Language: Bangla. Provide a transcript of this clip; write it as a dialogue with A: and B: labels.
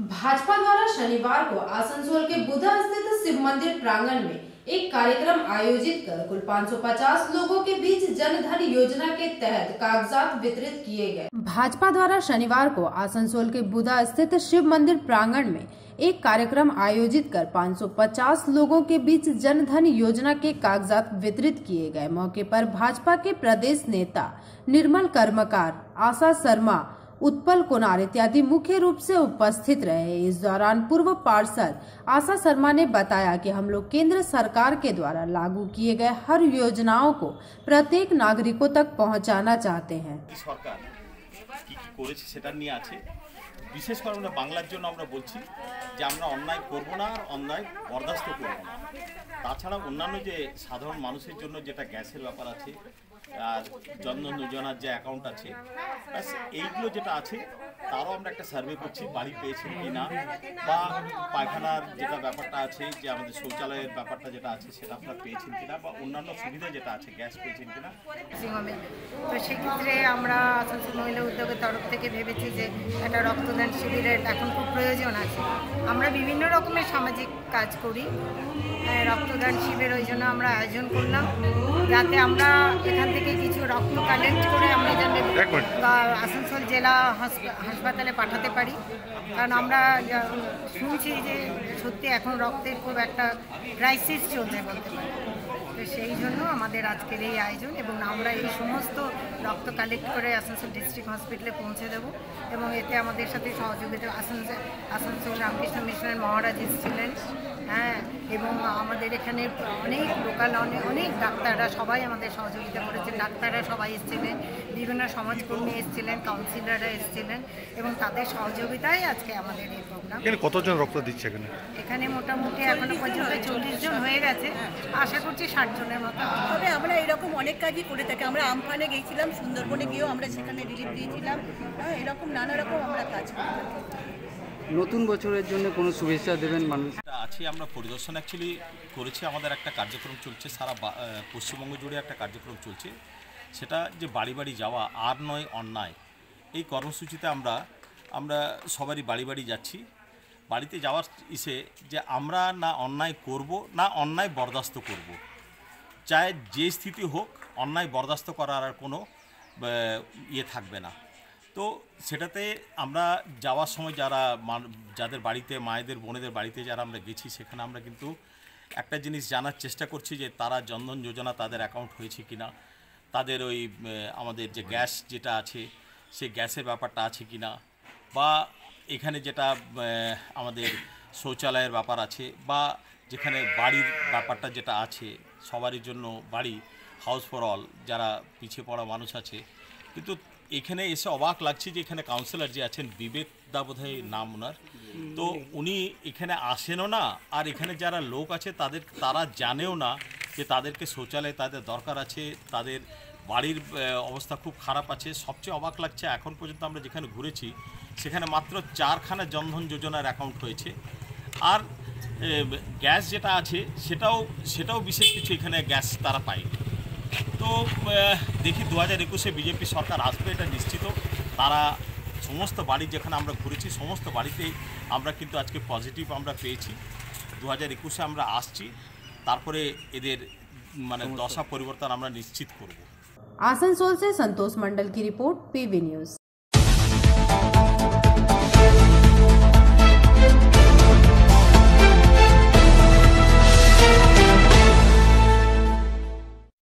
A: भाजपा द्वारा शनिवार को आसनसोल के बुधा स्थित शिव मंदिर प्रांगण में एक कार्यक्रम आयोजित कर कुल 550 लोगों के बीच जन धन योजना के तहत कागजात वितरित किए गए। भाजपा द्वारा शनिवार को आसनसोल के बुधा स्थित शिव मंदिर प्रांगण में एक कार्यक्रम आयोजित कर 550 लोगों के बीच जन धन योजना के कागजात वितरित किए गए। मौके पर भाजपा के प्रदेश नेता निर्मल कर्मकार, आशा शर्मा, उत्पल कुनार इत्यादि मुख्य रूप से उपस्थित रहे। इस दौरान पूर्व पार्षद आशा शर्मा ने बताया कि हम लोग केंद्र सरकार के द्वारा लागू किए गए हर योजनाओं को प्रत्येक नागरिकों तक पहुंचाना चाहते हैं।
B: सरकार কি কি করেছে সেটা নিয়ে আছে। বিশেষ করে আমরা বাংলার জন্য আমরা বলছি যে আমরা অন্যায় করব না আর অন্যায় বরদাস্ত করব না। তাছাড়া অন্যান্য যে সাধারণ মানুষের জন্য যেটা গ্যাসের ব্যাপার আছে আর জনধন যোজনার যে অ্যাকাউন্ট আছে এইগুলো যেটা আছে তারও আমরা একটা সার্ভে করছি বাড়ি পেয়েছেন কিনা বা পায়খানার যেটা ব্যাপারটা আছে যে আমাদের শৌচালয়ের ব্যাপারটা যেটা আছে সেটা আপনারা পেয়েছেন কিনা বা অন্যান্য সুবিধা যেটা আছে গ্যাস পেয়েছেন কিনা।
C: তো সেক্ষেত্রে আমরা আসানসোল মহিলা উদ্যোগের তরফ থেকে ভেবেছি যে একটা রক্তদান শিবিরের এখন খুব প্রয়োজন আছে। আমরা বিভিন্ন রকমের সামাজিক কাজ করি, রক্তদান শিবির ওই জন্য আমরা আয়োজন করলাম যাতে আমরা এখান থেকে কিছু রক্ত কালেক্ট করে আমরা যাতে আসানসোল জেলা হাসপাতালে পাঠাতে পারি। কারণ আমরা শুনছি যে সত্যি এখন রক্তের খুব একটা ক্রাইসিস চলছে বলতে পারি। তো সেই জন্য আমাদের আজকের এই আয়োজন এবং আমরা এই সমস্ত রক্ত কালেক্ট করে আসানসোল ডিস্ট্রিক্ট হসপিটালে পৌঁছে দেবো এবং এতে আমাদের সাথে সহযোগিতা আসানসোল রামকৃষ্ণ মিশনের মহারাজ এসেছিলেন, হ্যাঁ, এবং আমাদের এখানে অনেক লোকাল অনেক ডাক্তাররা সবাই আমাদের সহযোগিতা করেছেন। ডাক্তাররা সবাই এসেছিলেন, বিভিন্ন সমাজকর্মী এসেছিলেন, কাউন্সিলররা এসেছিলেন এবং তাদের সহযোগিতায় আজকে আমাদের এই প্রোগ্রাম।
D: কতজন রক্ত দিচ্ছে এখানে?
C: এখানে মোটামুটি এখনো পর্যন্ত 40 জন হয়ে গেছে, আশা করছি 60 জনের মতো।
E: তবে আমরা এরকম অনেক কাজই করে থাকি। আমরা আমফানে গিয়েছিলাম, সুন্দরবনে গিয়েও আমরা সেখানে রিলিফ দিয়েছিলাম। এরকম নানা রকম আমরা কাজ করি।
F: নতুন বছরের জন্য কোনো শুভেচ্ছা দেবেন মানুষ
B: আছে? আমরা পরিদর্শন অ্যাকচুয়ালি করেছি, আমাদের একটা কার্যক্রম চলছে সারা পশ্চিমবঙ্গ জুড়ে একটা কার্যক্রম চলছে, সেটা যে বাড়ি বাড়ি যাওয়া আর নয় অন্যায়। এই কর্মসূচিতে আমরা সবারই বাড়ি বাড়ি যাচ্ছি। বাড়িতে যাওয়ার যে আমরা না অন্যায় করব না অন্যায় বরদাস্ত করব, চাই যে স্থিতি হোক অন্যায় বরদাস্ত করার আর কোনো থাকবে না। তো সেটাতে আমরা যাওয়ার সময় যাদের বাড়িতে মায়েদের বোনেদের বাড়িতে যারা আমরা গেছি সেখানে আমরা কিন্তু একটা জিনিস জানার চেষ্টা করছি যে তারা জনধন যোজনা তাদের অ্যাকাউন্ট হয়েছে কিনা, তাদের ওই আমাদের যে গ্যাস যেটা আছে সেই গ্যাসের ব্যাপারটা আছে কিনা, বা এখানে যেটা আমাদের শৌচালয়ের ব্যাপার আছে বা যেখানে বাড়ির ব্যাপারটা যেটা আছে সবারই জন্য বাড়ি, হাউস ফর অল, যারা পিছিয়ে পড়া মানুষ আছে। কিন্তু এখানে এসে অবাক লাগছে যে এখানে কাউন্সিলর যে আছেন বিবেক দা বোধহয় নাম ওনার, তো উনি এখানে আসেনও না আর এখানে যারা লোক আছে তারা জানেও না যে তাদেরকে শৌচালয়ে তাদের দরকার আছে, তাদের বাড়ির অবস্থা খুব খারাপ আছে। সবচেয়ে অবাক লাগছে এখন পর্যন্ত আমরা যেখানে ঘুরেছি সেখানে মাত্র 4খানা জনধন যোজনার অ্যাকাউন্ট হয়েছে, আর গ্যাস যেটা আছে সেটাও বিশেষ কিছু এখানে গ্যাস তারা পায়নি। তো দেখি 2021-এ বিজেপি সরকার আসবে, এটা নিশ্চিত। তারা সমস্ত বাড়ি যেখানে আমরা ঘুরেছি সমস্ত বাড়িতেই আমরা কিন্তু আজকে পজিটিভ আমরা পেয়েছি। 2021-এ আমরা আসছি, তারপরে এদের দশা পরিবর্তন আমরা নিশ্চিত করব।
A: आसनसोल से संतोष मंडल की रिपोर्ट, पीवी न्यूज।